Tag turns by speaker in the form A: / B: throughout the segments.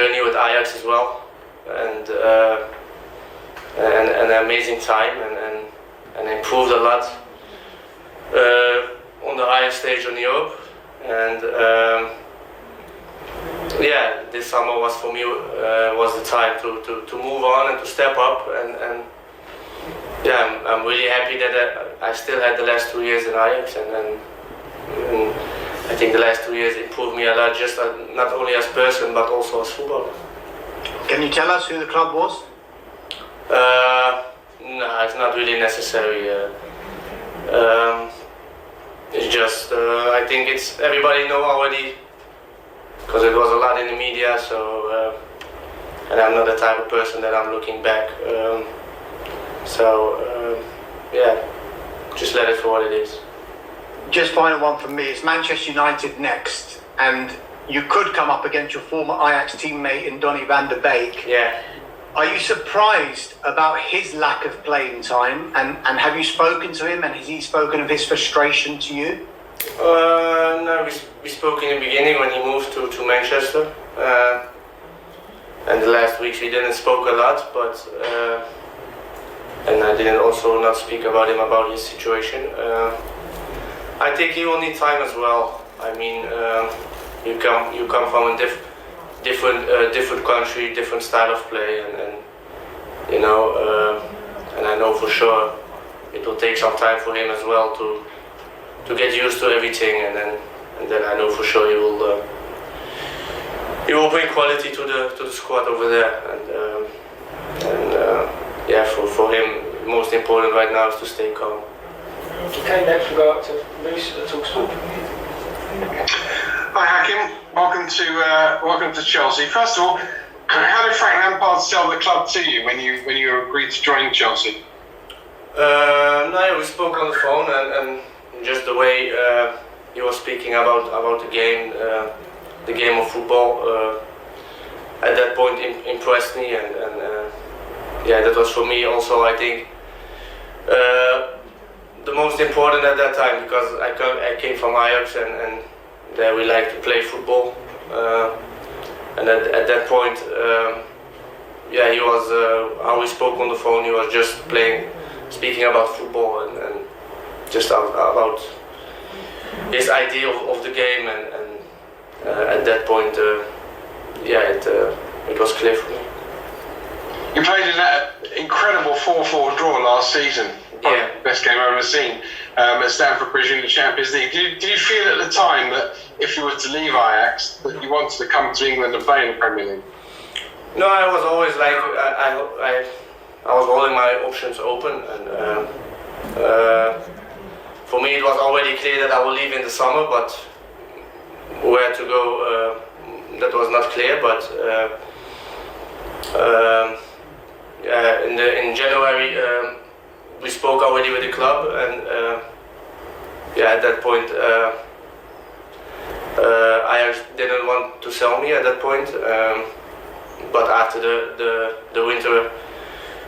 A: journey with Ajax as well, and an amazing time, and improved a lot on the highest stage in Europe. And this summer was for me was the time to move on and to step up, and I'm really happy that I still had the last 2 years in Ajax, and I think the last 2 years improved me a lot, just not only as person but also as footballer.
B: Can you tell us who the club was?
A: No, it's not really necessary. It's just I think it's everybody know already, because it was a lot in the media. So and I'm not the type of person that I'm looking back. Just let it for what it is.
B: Just final one from me. It's Manchester United next, and you could come up against your former Ajax teammate in Donny van der Beek.
A: Yeah.
B: Are you surprised about his lack of playing time, and have you spoken to him, and has he spoken of his frustration to you?
A: No, we spoke in the beginning when he moved to Manchester, and the last weeks we didn't spoke a lot, but and I didn't also not speak about him about his situation. I think he will need time as well. I mean, you come from a different country, different style of play, and you know, and I know for sure it will take some time for him as well to get used to everything, and then I know for sure he will bring quality to the squad over there, for him most important right now is to stay calm.
C: Okay, next we go up to Moose at Talksport.
D: Hi Hakim, welcome to Chelsea. First of all, how did Frank Lampard sell the club to you when you agreed to join Chelsea?
A: No, we spoke on the phone, and just the way he was speaking about the game of football at that point impressed me, and that was for me also, I think, the most important at that time, because I came from Ajax, and there we like to play football, and at that point, he was how we spoke on the phone. He was just speaking about football, and just about his idea of the game, and at that point, it was clear for me.
D: You played in that incredible 4-4 draw last season.
A: Yeah.
D: Best game I've ever seen at Stamford Bridge in the Champions League. Did you feel at the time that if you were to leave Ajax, that you wanted to come to England and play in the Premier League?
A: No, I was always like I was holding my options open, and for me it was already clear that I will leave in the summer, but where to go that was not clear. But in January. We spoke already with the club, and at that point, Ajax didn't want to sell me at that point. But after the winter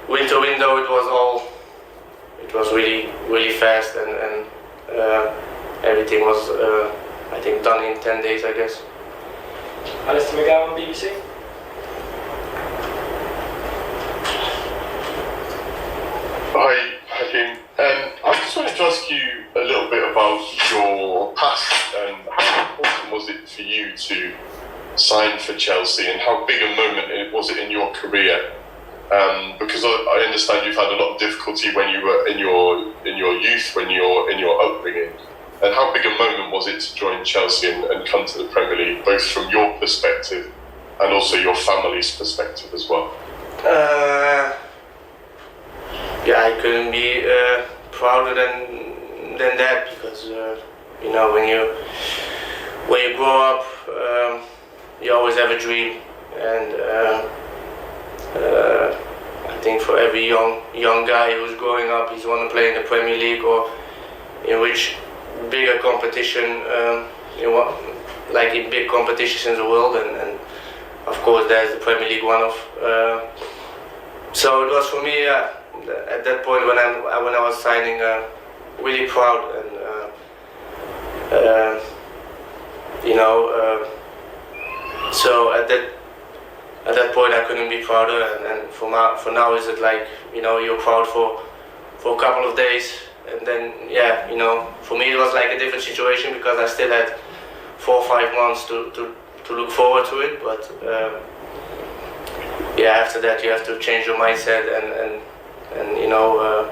A: window, it was really fast, and everything was I think done in 10 days, I guess.
C: Alistair McGowan on BBC.
E: Hi, Hakim. I just wanted to ask you a little bit about your past and how important was it for you to sign for Chelsea, and how big a moment was it in your career? Because I understand you've had a lot of difficulty when you were in your youth, when you're in your upbringing. And how big a moment was it to join Chelsea and come to the Premier League, both from your perspective and also your family's perspective as well?
A: I couldn't be prouder than that, because you know, when you grow up, you always have a dream, and I think for every young guy who's growing up, he's want to play in the Premier League or in which bigger competition, like in big competitions in the world, and of course there's the Premier League one of. So it was for me at that point when I was signing, really proud, and so at at that point I couldn't be prouder. And for now, is it like, you know, you're proud for a couple of days, and then yeah, you know, for me it was like a different situation because I still had 4 or 5 months to look forward to it. But yeah, after that you have to change your mindset and you know,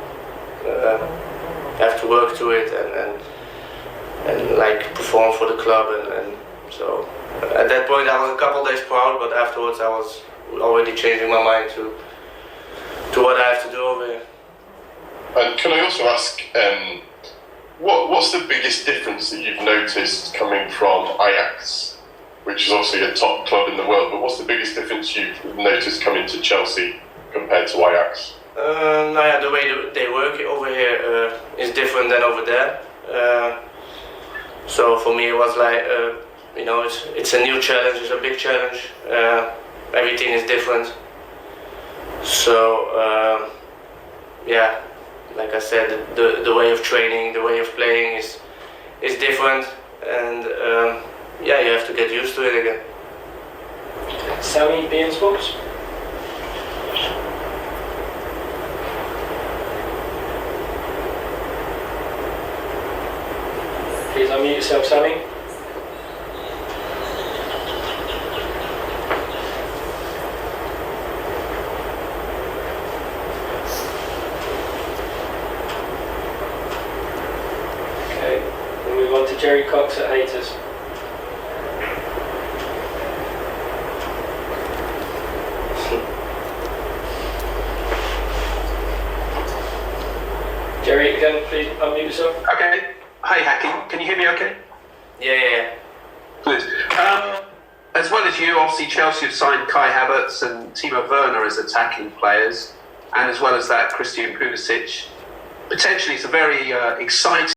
A: have to work to it and like perform for the club and so at that point I was a couple of days proud, but afterwards I was already changing my mind to what I have to do over here.
E: And can I also ask, what's the biggest difference that you've noticed coming from Ajax, which is obviously a top club in the world, but what's the biggest difference you've noticed coming to Chelsea compared to Ajax?
A: The way they work over here is different than over there. So for me it was like, you know, it's a new challenge, it's a big challenge. Everything is different. So yeah, like I said, the way of training, the way of playing is different, and yeah, you have to get used to it again.
C: Sammy, beIN Sports. Please unmute yourself, Sammy. Okay, we'll move on to Jerry Cox at Haters. Jerry, again, please unmute yourself.
F: Okay. Hi, Hakim. Can you hear me okay?
A: Yeah.
F: Good. As well as you, obviously Chelsea have signed Kai Havertz and Timo Werner as attacking players, and as well as that, Christian Pulisic. Potentially it's a very exciting